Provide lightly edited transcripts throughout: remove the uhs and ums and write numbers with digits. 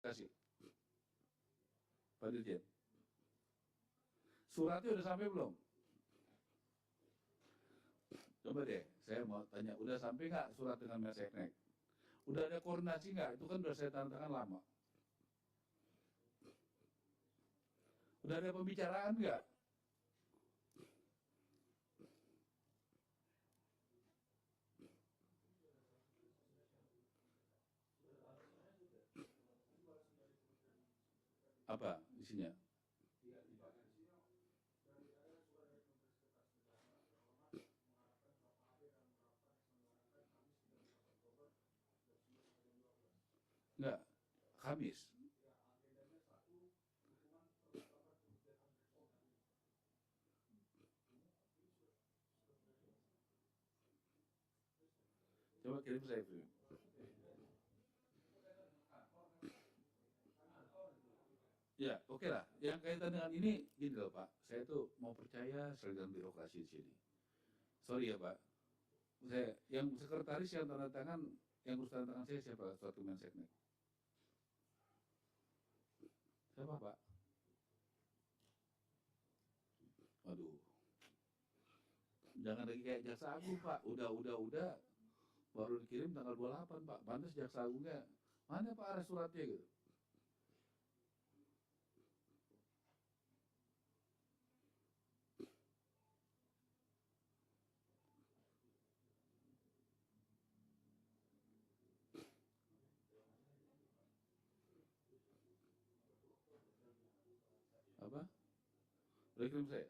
kasih. Pak Dirjen. Suratnya udah sampai belum? Coba deh, saya mau tanya, udah sampai nggak surat dengan Menseknek? Udah ada koordinasi nggak? Itu kan udah saya tanda tangan lama. Udah ada pembicaraan nggak? Apa isinya? Enggak, Kamis. Coba kirim saya itu. Ya, oke lah. Yang kaitan dengan ini, gini loh Pak. Saya tuh mau percaya dengan birokrasi di sini. Sorry ya Pak. Yang sekretaris yang tanda tangan, yang urus tanda tangan saya siapa? Suatu Menseknek. Siapa Pak? Waduh. Jangan lagi kayak Jaksa Agung Pak. Udah. Baru dikirim tanggal 28 Pak. Pantas Jaksa Agungnya. Mana Pak arah suratnya gitu. Apa? Udah kirim saya?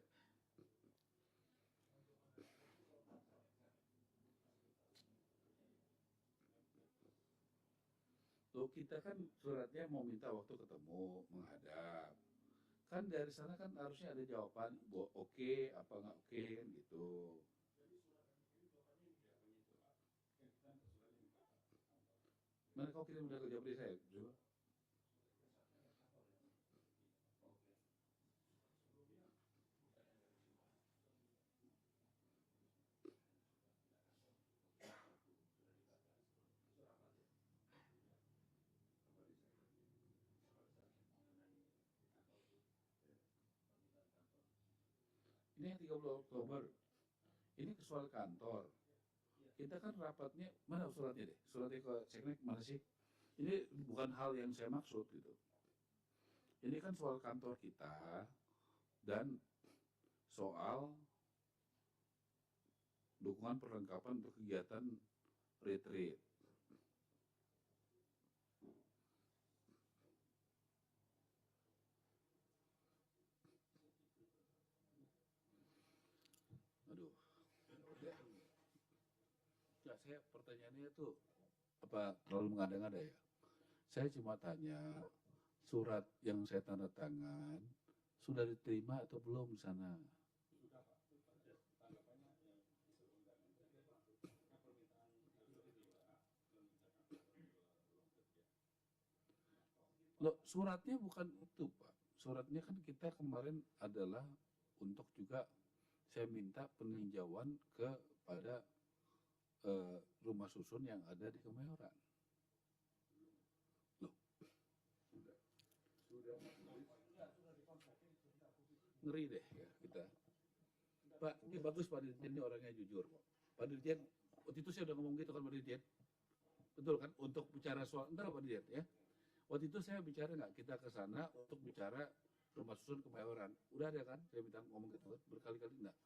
Tuh kita kan suratnya mau minta waktu ketemu, menghadap. Kan dari sana kan harusnya ada jawaban, oke, apa nggak oke, kan gitu. Mana kau kirim udah ke saya? Coba. Ini yang 30 Oktober. Ini ke soal kantor. Kita kan rapatnya, mana suratnya deh? Suratnya ke Seknek mana sih? Ini bukan hal yang saya maksud gitu. Ini kan soal kantor kita dan soal dukungan perlengkapan untuk kegiatan retreat. Aduh, ya saya pertanyaannya tuh apa terlalu mengada-ngada ya? Saya cuma tanya surat yang saya tanda tangan sudah diterima atau belum di sana? Loh, suratnya bukan itu, Pak. Suratnya kan kita kemarin adalah untuk juga saya minta peninjauan kepada rumah susun yang ada di Kemayoran. Loh, ngeri deh ya kita. Pak, ini bagus Pak Dirjen, ini orangnya jujur. Pak Dirjen, waktu itu saya udah ngomong gitu kan Pak Dirjen. Betul kan? Untuk bicara soal, entar Pak Dirjen ya. Waktu itu saya bicara nggak kita ke sana untuk bicara rumah susun Kemayoran. Udah ada kan? Saya minta ngomong gitu kan berkali-kali enggak.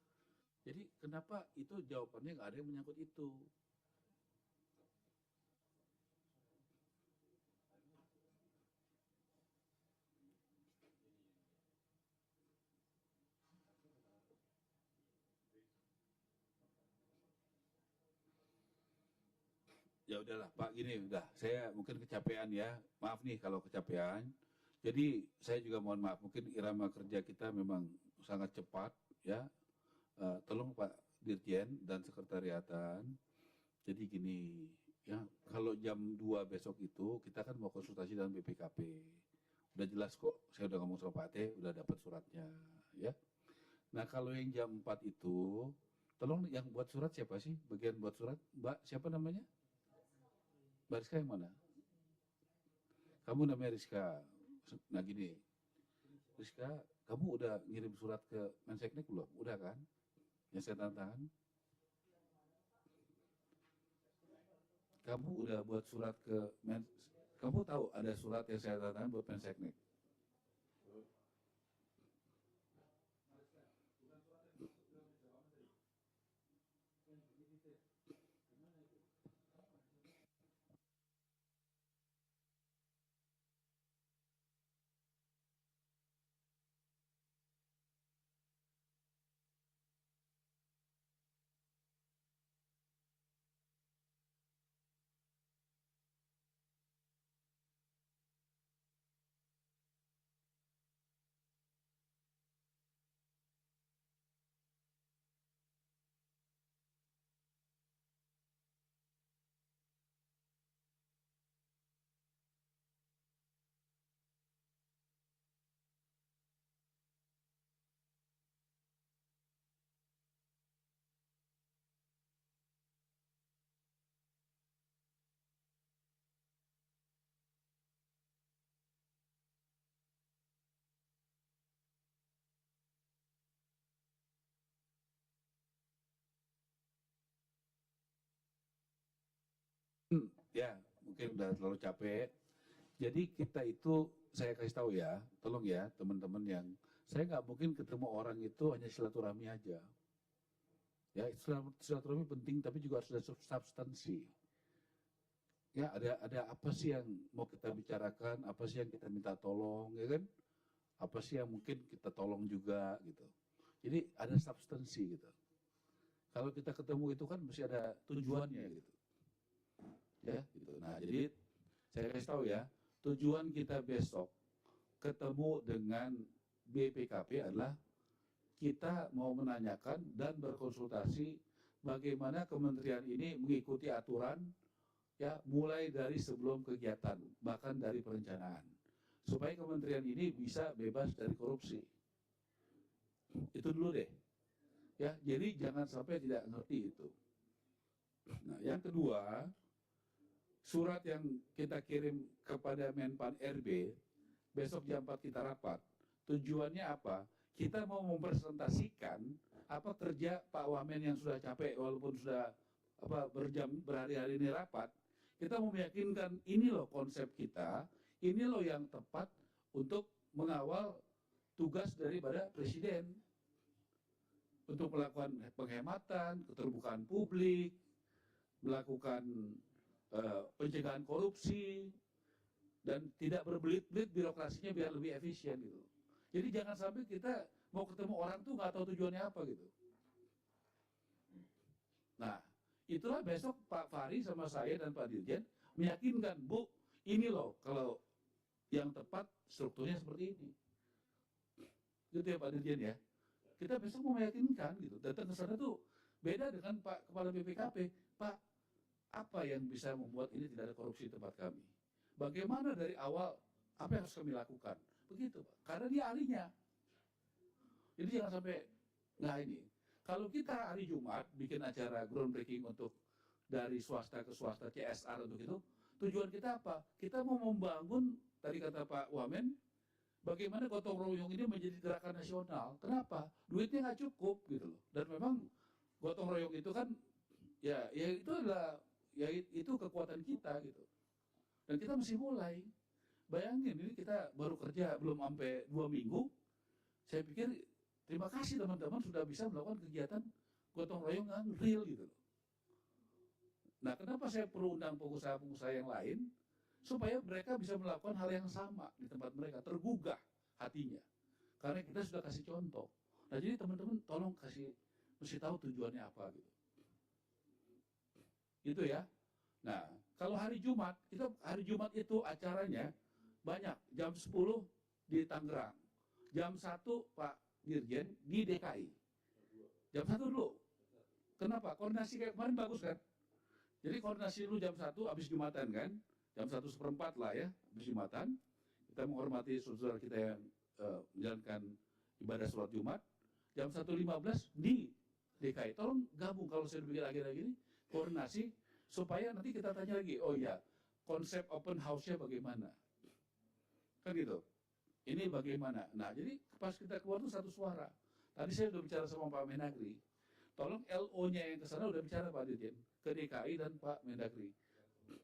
Jadi kenapa itu jawabannya nggak ada yang menyangkut itu? Ya udahlah Pak, gini udah saya mungkin kecapean ya, maaf nih kalau kecapean. Jadi saya juga mohon maaf, mungkin irama kerja kita memang sangat cepat ya. Tolong Pak Dirjen dan sekretariatan. Jadi gini ya, kalau jam 2 besok itu kita kan mau konsultasi dengan BPKP. Udah jelas kok, saya udah ngomong sama Pak T, udah dapat suratnya ya. Nah kalau yang jam 4 itu, tolong yang buat surat siapa sih? Bagian buat surat, Mbak siapa namanya? Bariska yang mana? Kamu namanya Rizka. Nah gini, Rizka, kamu udah ngirim surat ke Menseknek belum? Udah kan? Yang saya tanda tangan. Kamu udah buat surat ke kamu tahu ada surat yang saya tanda tangan buat Menseknek. Ya, mungkin udah terlalu capek. Jadi kita itu, saya kasih tahu ya, tolong ya teman-teman yang, saya nggak mungkin ketemu orang itu hanya silaturahmi aja. Ya, silaturahmi penting, tapi juga harus ada substansi. Ya, ada apa sih yang mau kita bicarakan, apa sih yang kita minta tolong, ya kan? Apa sih yang mungkin kita tolong juga gitu. Jadi ada substansi gitu. Kalau kita ketemu itu kan mesti ada tujuannya gitu. Ya, gitu. Nah, jadi saya kasih tahu ya, tujuan kita besok ketemu dengan BPKP adalah kita mau menanyakan dan berkonsultasi bagaimana kementerian ini mengikuti aturan ya mulai dari sebelum kegiatan bahkan dari perencanaan supaya kementerian ini bisa bebas dari korupsi. Itu dulu deh. Ya, jadi jangan sampai tidak ngerti itu. Nah, yang kedua, surat yang kita kirim kepada Menpan RB, besok jam 4 kita rapat. Tujuannya apa? Kita mau mempresentasikan apa kerja Pak Wamen yang sudah capek walaupun sudah berhari-hari ini rapat. Kita mau meyakinkan ini loh konsep kita, ini loh yang tepat untuk mengawal tugas daripada Presiden untuk melakukan penghematan, keterbukaan publik, melakukan pencegahan korupsi, dan tidak berbelit-belit birokrasinya biar lebih efisien gitu. Jadi jangan sampai kita mau ketemu orang tuh nggak tahu tujuannya apa gitu. Nah, itulah besok Pak Fahri sama saya dan Pak Dirjen meyakinkan, Bu, ini loh kalau yang tepat strukturnya seperti ini. Gitu ya Pak Dirjen ya. Kita besok mau meyakinkan gitu. Datang ke sana tuh beda dengan Pak Kepala BPKP. Pak, apa yang bisa membuat ini tidak ada korupsi di tempat kami? Bagaimana dari awal, apa yang harus kami lakukan? Begitu Pak. Karena dia ahlinya. Jadi jangan sampai, nah ini. Kalau kita hari Jumat bikin acara groundbreaking untuk dari swasta ke swasta CSR untuk itu, tujuan kita apa? Kita mau membangun, tadi kata Pak Wamen, bagaimana gotong royong ini menjadi gerakan nasional. Kenapa? Duitnya nggak cukup gitu loh. Dan memang gotong royong itu kan, ya itu adalah, ya itu kekuatan kita gitu. Dan kita mesti mulai. Bayangin ini kita baru kerja belum sampai 2 minggu. Saya pikir terima kasih teman-teman sudah bisa melakukan kegiatan gotong royong yang real gitu loh. Nah, kenapa saya perlu undang pengusaha-pengusaha yang lain? Supaya mereka bisa melakukan hal yang sama di tempat mereka, tergugah hatinya. Karena kita sudah kasih contoh. Nah, jadi teman-teman tolong mesti tahu tujuannya apa gitu. Gitu ya. Nah, kalau hari Jumat itu acaranya banyak. Jam 10 di Tangerang. Jam 1 Pak Dirjen di DKI. Jam 1 dulu. Kenapa? Koordinasi kayak kemarin bagus kan? Jadi koordinasi dulu jam 1 habis Jumatan kan? Jam 1:15 lah ya, habis Jumatan. Kita menghormati saudara kita yang menjalankan ibadah sholat Jumat. Jam 1:15 di DKI. Tolong gabung kalau saya bikin agenda gini, koordinasi supaya nanti kita tanya lagi, oh ya, konsep open house-nya bagaimana? kan gitu. Ini bagaimana? Nah, jadi pas kita keluar tuh satu suara. Tadi saya udah bicara sama Pak Mendagri. Tolong LO-nya yang ke sana udah bicara Pak Dirjen, ke DKI dan Pak Mendagri.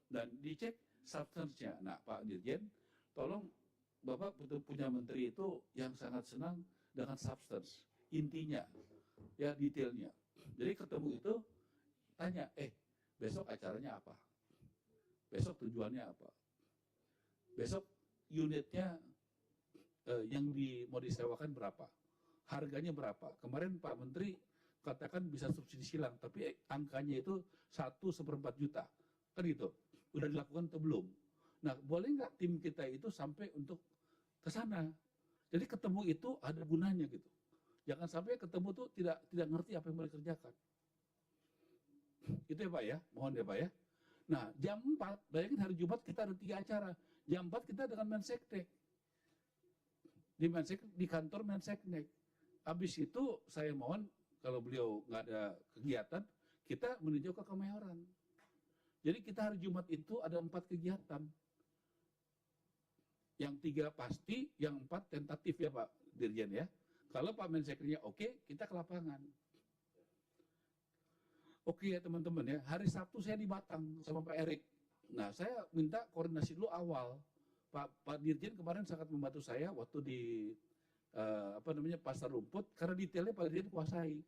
Dan dicek substance-nya. Nah, Pak Dirjen, tolong Bapak betul punya menteri itu yang sangat senang dengan substance, intinya, ya detailnya. Jadi ketemu itu tanya, besok acaranya apa? Besok tujuannya apa? Besok unitnya yang mau disewakan berapa? Harganya berapa? Kemarin Pak Menteri katakan bisa subsidi silang, tapi angkanya itu 1/4 juta. Kan gitu. Udah dilakukan atau belum? Nah, boleh nggak tim kita itu sampai untuk ke sana? Jadi ketemu itu ada gunanya gitu. Jangan sampai ketemu tuh tidak ngerti apa yang mau dikerjakan. Itu ya Pak ya, mohon ya Pak ya. Nah, jam 4, bayangin hari Jumat kita ada 3 acara. Jam 4 kita dengan Menseknek. Di kantor Menseknek. Habis itu saya mohon kalau beliau nggak ada kegiatan, kita meninjau ke Kemayoran. Jadi kita hari Jumat itu ada 4 kegiatan. Yang 3 pasti, yang 4 tentatif ya Pak Dirjen ya. Kalau Pak Mensekreknya oke, kita ke lapangan. Oke ya teman-teman ya, hari Sabtu saya di Batang sama Pak Erik. Nah saya minta koordinasi dulu awal. Pak Dirjen kemarin sangat membantu saya waktu di Pasar Rumput, karena detailnya Pak Dirjen kuasai.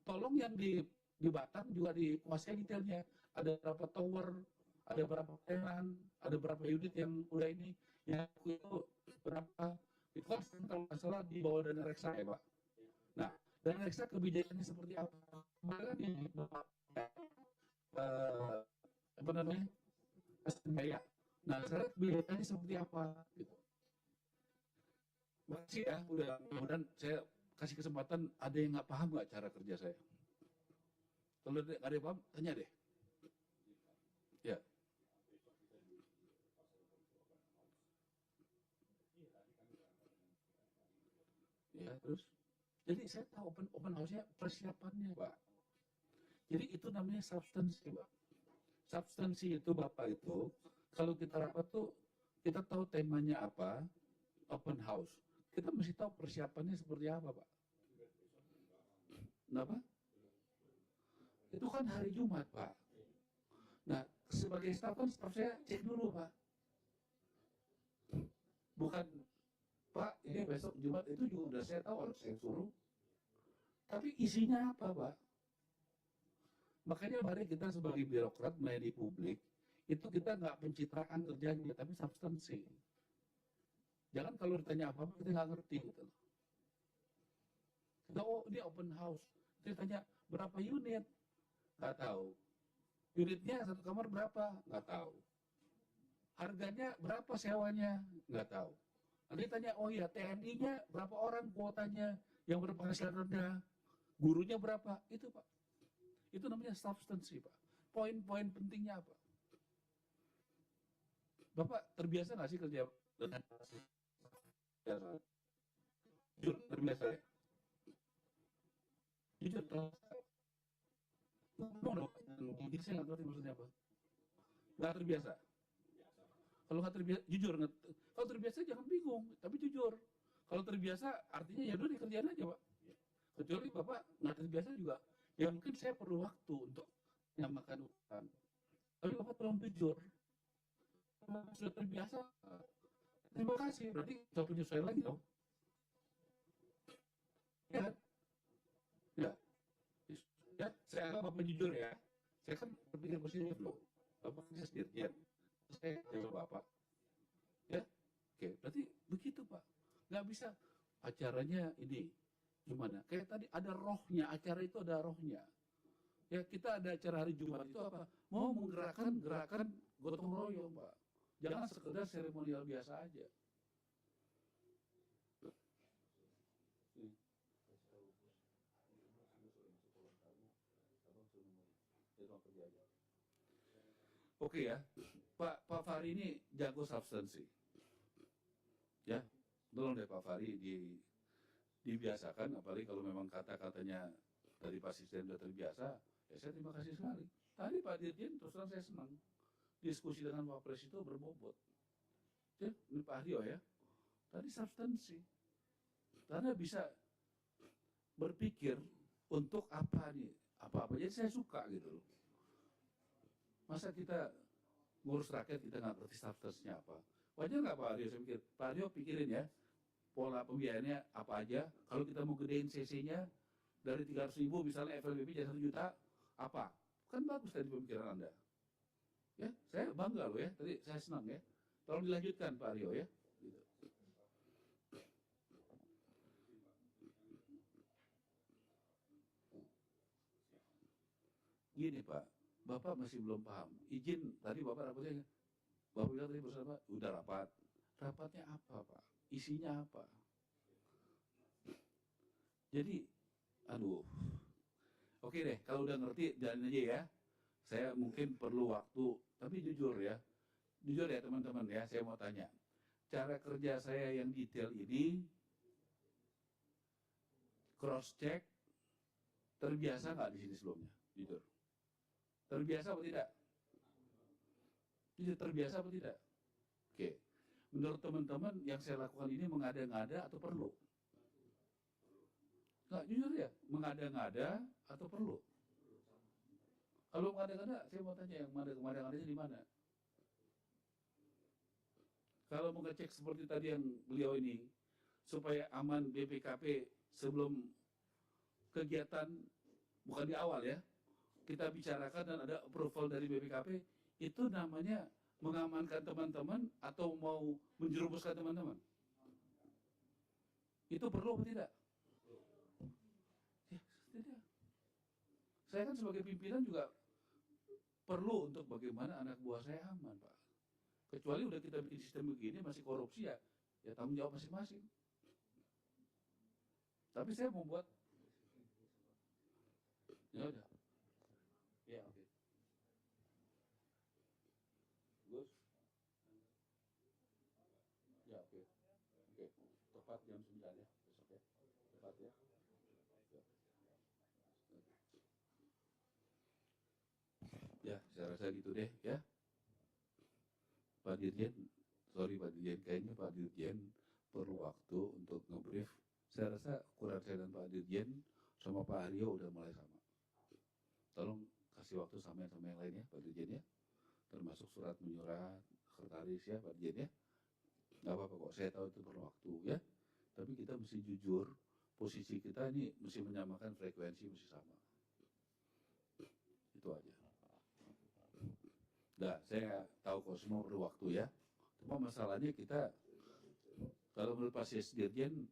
Tolong yang di Batam juga dikuasai detailnya. Ada berapa tower, ada berapa tenan, ada berapa unit yang udah ini, yang itu berapa. Itu kan kalau nggak salah di bawah dana reksa ya Pak. Nah, dana reksa kebijakannya seperti apa? Kemarin ini apa namanya? Biaya. Nah, sekarang kebijakannya seperti apa? Gitu. Makasih ya, udah mudah-mudahan saya kasih kesempatan, ada yang nggak paham nggak cara kerja saya? Kalau nggak ada yang paham, tanya deh. Ya. Ya, terus. Jadi saya tahu open house-nya persiapannya, Pak. Jadi itu namanya substansi, Pak. Substansi itu Bapak itu, kalau kita rapat tuh, kita tahu temanya apa, open house. Kita mesti tahu persiapannya seperti apa, Pak. Kenapa? Itu kan hari Jumat, Pak. Nah, sebagai staf kan staf saya cek dulu, Pak. Bukan, Pak, ini besok Jumat itu juga udah saya tahu, harus saya suruh. Tapi isinya apa, Pak? Makanya mari kita sebagai birokrat melayani publik, itu kita nggak pencitraan kerjanya, tapi substansi. Jangan kalau ditanya apa-apa kita nggak ngerti gitu. Kita, ini open house. Kita tanya berapa unit? Nggak tahu. Unitnya satu kamar berapa? Nggak tahu. Harganya berapa sewanya? Nggak tahu. Nanti tanya, oh iya TNI-nya berapa orang kuotanya yang berpenghasilan rendah? Gurunya berapa? Itu Pak. Itu namanya substansi Pak. Poin-poin pentingnya apa? Bapak terbiasa nggak sih kerja dengan jujur terbiasa ya? Jujur jadi saya nggak ngerti maksudnya apa. Nggak terbiasa. Kalau nggak terbiasa, jujur. Kalau terbiasa jangan bingung, tapi jujur. Kalau terbiasa artinya ya udah dikerjain aja Pak. Kecuali Bapak nggak terbiasa juga, ya mungkin saya perlu waktu untuk menyamakan urusan. Tapi Bapak tolong jujur. Kalau sudah terbiasa, terima kasih. Berarti kita penyesuaian lagi dong. Ya kan? Ya. Ya, saya anggap Bapak jujur ya. Saya kan berpikir positif loh. Bapak kerja sendirian. Saya jawab Bapak. Ya, oke. Berarti begitu Pak. Nggak bisa acaranya ini gimana? Kayak tadi ada rohnya. Acara itu ada rohnya. Ya kita ada acara hari Jumat itu apa? Mau menggerakkan gerakan gotong royong Pak. Jangan sekedar seremonial biasa aja. Oke ya, Pak Fahri ini jago substansi. Ya, tolong deh Pak Fahri dibiasakan, apalagi kalau memang kata-katanya dari Pak Sisden sudah terbiasa, ya saya terima kasih sekali. Tadi Pak Dirjen terus terang saya senang. Diskusi dengan Pak Pres itu berbobot. Ya, ini Pak Haryo ya. Tadi substansi. Karena bisa berpikir untuk apa nih, apa-apa. Jadi saya suka gitu loh. Masa kita ngurus rakyat kita nggak ngerti substansinya apa? Wajar nggak Pak Aryo? Saya pikir, Pak Aryo pikirin ya, pola pembiayaannya apa aja. Kalau kita mau gedein CC-nya dari 300.000 misalnya FLBP jadi 1 juta, apa? Kan bagus tadi pemikiran Anda. Ya, saya bangga loh ya. Tadi saya senang ya. Tolong dilanjutkan Pak Aryo ya. Gitu. Gini Pak, Bapak masih belum paham. Izin tadi Bapak rapatnya, Bapak bilang tadi bersama, udah rapat. Rapatnya apa Pak? Isinya apa? Jadi, aduh. Oke deh, kalau udah ngerti jalan aja ya. Saya mungkin perlu waktu, tapi jujur ya teman-teman ya, saya mau tanya. Cara kerja saya yang detail ini, cross check, terbiasa nggak di sini sebelumnya? Jujur. Terbiasa apa tidak? Jujur, terbiasa apa tidak? Oke. Menurut teman-teman yang saya lakukan ini mengada-ngada atau perlu? Nggak, jujur ya, mengada-ngada atau perlu? Kalau mengada-ngada, saya mau tanya yang mengada-ngadanya di mana? Kalau mau ngecek seperti tadi yang beliau ini, supaya aman BPKP sebelum kegiatan, bukan di awal ya, kita bicarakan dan ada approval dari BPKP, itu namanya mengamankan teman-teman atau mau menjerumuskan teman-teman? Itu perlu atau tidak? Ya, tidak. Saya kan sebagai pimpinan juga perlu untuk bagaimana anak buah saya aman, Pak. Kecuali udah kita bikin sistem begini masih korupsi ya tanggung jawab masing-masing. Tapi saya membuat, ya udah, ya oke. Gus, ya oke, oke. Tepat jam 9 ya besok ya, tepat ya. Ya, saya rasa gitu deh ya. Pak Dirjen, sorry Pak Dirjen, kayaknya Pak Dirjen perlu waktu untuk ngebrief. Saya rasa ukuran saya dan Pak Dirjen sama Pak Aryo udah mulai sama. Tolong kasih waktu sama yang lain ya Pak Dirjen ya. Termasuk surat menyurat, sekretaris ya Pak Dirjen ya. Gak apa-apa kok, saya tahu itu perlu waktu ya. Tapi kita mesti jujur, posisi kita ini mesti menyamakan frekuensi, mesti sama. Itu aja. Nah, saya tahu kok semua perlu waktu ya. Cuma masalahnya kita, kalau menurut Pak Dirjen,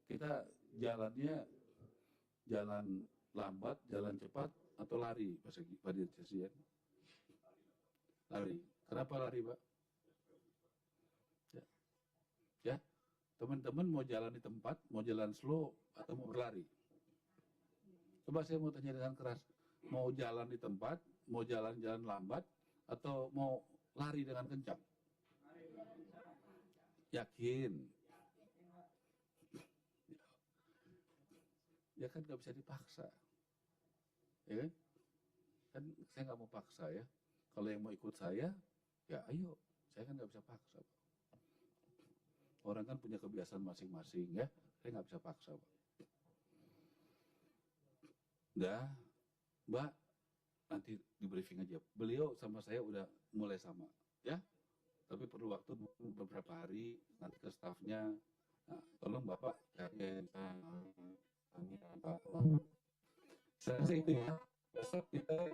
kita jalannya jalan lambat, jalan cepat, atau lari, Pak Dirjen? Lari. Kenapa lari, Pak? Ya, ya. Teman-teman mau jalan di tempat, mau jalan slow, atau mau berlari? Coba saya mau tanya dengan keras. Mau jalan di tempat, mau jalan-jalan lambat, atau mau lari dengan kencang? Yakin? Ya kan nggak bisa dipaksa, ya kan? Kan saya nggak mau paksa ya. Kalau yang mau ikut saya, ya ayo. Saya kan nggak bisa paksa. Orang kan punya kebiasaan masing-masing ya. Saya nggak bisa paksa, Pak. Udah, Mbak, nanti di briefing aja. Beliau sama saya udah mulai sama, ya. Tapi perlu waktu beberapa hari nanti ke stafnya. Nah, tolong Bapak Pak. Saya itu ya. Besok kita